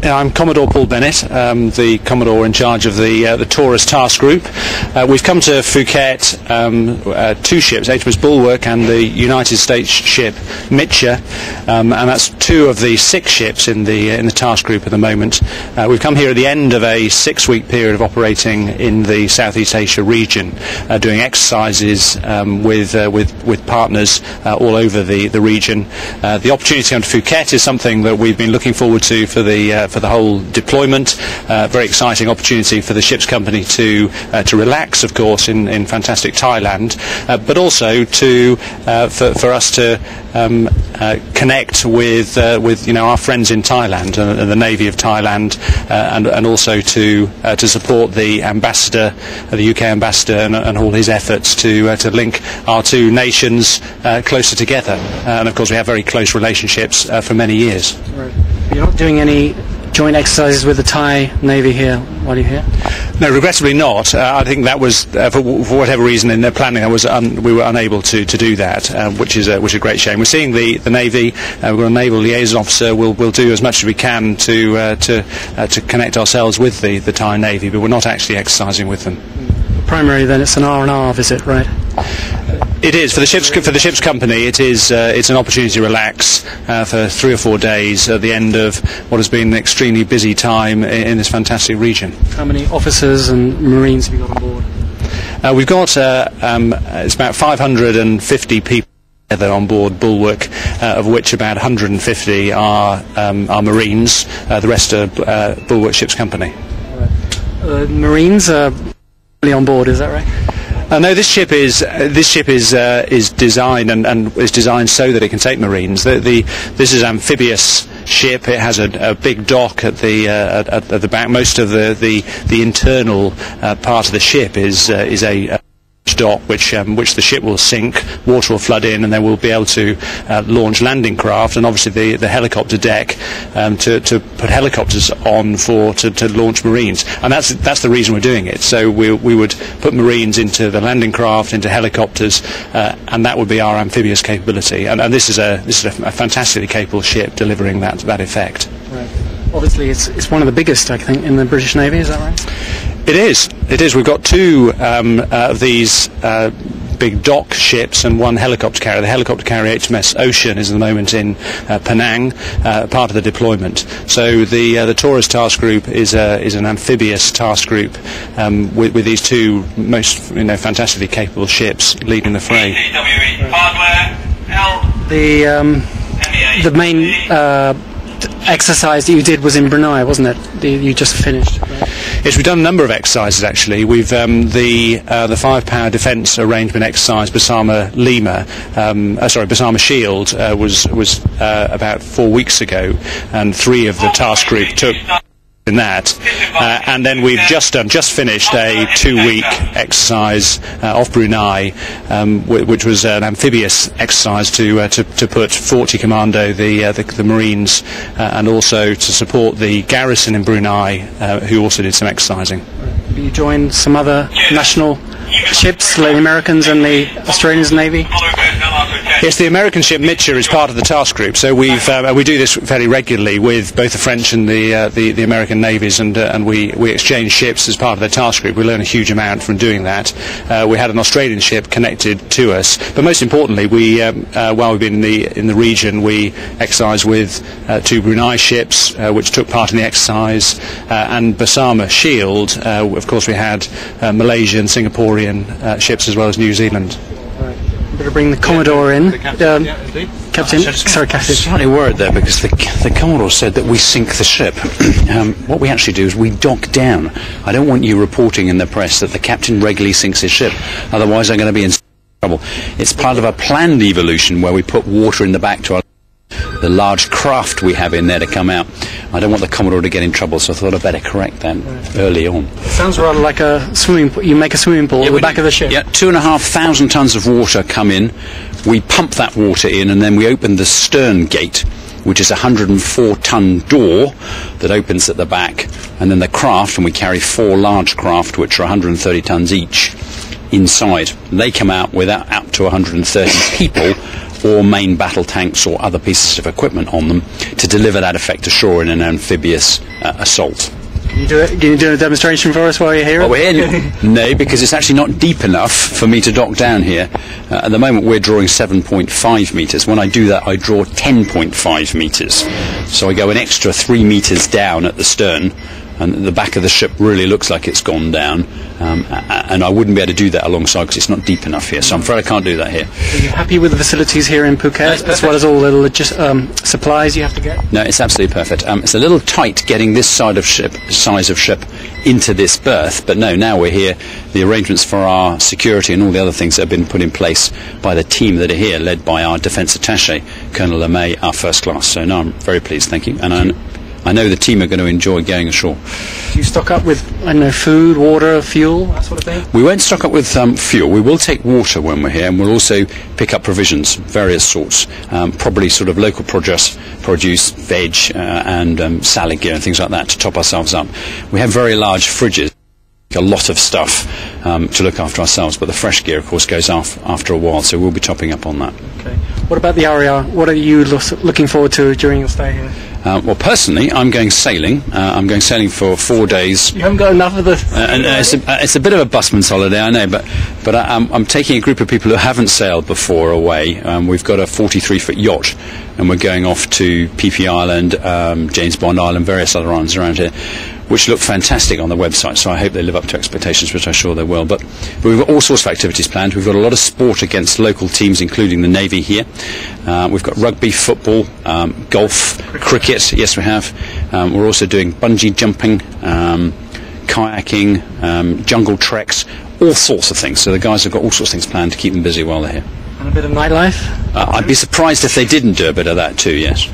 I'm Commodore Paul Bennett, the Commodore in charge of the Taurus Task Group. We've come to Phuket, two ships, HMS Bulwark and the United States ship Mitchell, and that's two of the 6 ships in the task group at the moment. We've come here at the end of a 6-week period of operating in the Southeast Asia region, doing exercises with partners all over the region. The opportunity to come to Phuket is something that we've been looking forward to for the whole deployment. Very exciting opportunity for the ship's company to relax, of course, in fantastic Thailand, but also for us to connect with our friends in Thailand and the Navy of Thailand, and also to support the ambassador, the UK ambassador, and all his efforts to link our two nations closer together. And of course, we have very close relationships for many years. Right. You're not doing any joint exercises with the Thai Navy here while you're here? No, regrettably not. I think that was, for whatever reason in their planning, we were unable to do that, which is a great shame. We're seeing the Navy. We've got a naval liaison officer. We'll do as much as we can to connect ourselves with the Thai Navy, but we're not actually exercising with them. Primarily, then, it's an R&R visit, right? It is for the ship's company. It's an opportunity to relax for 3 or 4 days at the end of what has been an extremely busy time in this fantastic region. How many officers and Marines have you got on board? We've got it's about 550 people together on board Bulwark, of which about 150 are Marines. The rest are Bulwark Ship's Company. Right. Marines are on board, is that right? No, this ship is designed and is designed so that it can take Marines. This is an amphibious ship. It has a big dock at the back. Most of the internal part of the ship is a dock which the ship will sink, water will flood in, and then we'll be able to launch landing craft, and obviously the helicopter deck to put helicopters on to launch Marines, and that's the reason we're doing it. So we would put Marines into the landing craft, into helicopters, and that would be our amphibious capability. And this is a fantastically capable ship delivering that effect. Right. Obviously, it's one of the biggest, I think, in the British Navy. Is that right? It is. We've got 2 of these big dock ships and 1 helicopter carrier. The helicopter carrier HMS Ocean is at the moment in Penang, part of the deployment. So the Taurus Task Group is an amphibious task group with these 2 most fantastically capable ships leading the fray. The main exercise that you did was in Brunei, wasn't it? You just finished. Right? Yes, we've done a number of exercises actually. We've the 5-power defence arrangement exercise Bersama Shield was about 4 weeks ago, and 3 of the task group took in that, and then we've just finished a 2-week exercise off Brunei, which was an amphibious exercise to put 40 Commando, the Marines, and also to support the garrison in Brunei, who also did some exercising. You joined some other national ships, like the Americans and the Australian Navy? Yes, the American ship Mitchell is part of the task group, so we do this fairly regularly with both the French and the American navies, and we exchange ships as part of the task group. We learn a huge amount from doing that. We had an Australian ship connected to us, but most importantly, while we've been in the region, we exercised with 2 Brunei ships, which took part in the exercise, and Bersama Shield. Of course, we had Malaysian, Singaporean ships as well as New Zealand. Better bring the Commodore in. Captain. Sorry, Captain. Slightly worried there because the Commodore said that we sink the ship. What we actually do is we dock down. I don't want you reporting in the press that the captain regularly sinks his ship. Otherwise, I'm going to be in trouble. It's part of a planned evolution where we put water in the back to the large craft we have in there to come out. I don't want the Commodore to get in trouble, so I thought I'd better correct that early on. It sounds rather like a swimming pool. You make a swimming pool at the back of the ship. Yeah, 2,500 tons of water come in. We pump that water in, and then we open the stern gate, which is a 104-ton door that opens at the back, and then the craft, and we carry 4 large craft, which are 130 tons each, inside. They come out with up to 130 people or main battle tanks or other pieces of equipment on them to deliver that effect ashore in an amphibious assault. Can you do a demonstration for us while you're here? Well, we're here. No, because it's actually not deep enough for me to dock down here. At the moment we're drawing 7.5 metres. When I do that I draw 10.5 metres. So I go an extra 3 metres down at the stern, and the back of the ship really looks like it's gone down, and I wouldn't be able to do that alongside because it's not deep enough here, so I'm afraid I can't do that here. Are you happy with the facilities here in Phuket, as well as all the supplies you have to get? No, it's absolutely perfect. It's a little tight getting this size of ship into this berth, but no, now we're here. The arrangements for our security and all the other things that have been put in place by the team that are here, led by our Defence Attaché, Colonel LeMay, are first class. So no, I'm very pleased, thank you. And I know the team are going to enjoy going ashore. Do you stock up with, I don't know, food, water, fuel, that sort of thing? We won't stock up with fuel. We will take water when we're here, and we'll also pick up provisions, various sorts, probably sort of local produce, veg, and salad gear and things like that to top ourselves up. We have very large fridges, a lot of stuff to look after ourselves, but the fresh gear, of course, goes off after a while, so we'll be topping up on that. Okay. What about the area? What are you looking forward to during your stay here? Well, personally, I'm going sailing. I'm going sailing for 4 days. You haven't got enough of the... it's a bit of a busman's holiday, I know, but I'm taking a group of people who haven't sailed before away. We've got a 43-foot yacht, and we're going off to PP Island, James Bond Island, various other islands around here, which look fantastic on the website, so I hope they live up to expectations, which I'm sure they will. But we've got all sorts of activities planned. We've got a lot of sport against local teams, including the Navy here. We've got rugby, football, golf, cricket. Yes, we have. We're also doing bungee jumping, kayaking, jungle treks, all sorts of things. So the guys have got all sorts of things planned to keep them busy while they're here. And a bit of nightlife? I'd be surprised if they didn't do a bit of that too, yes.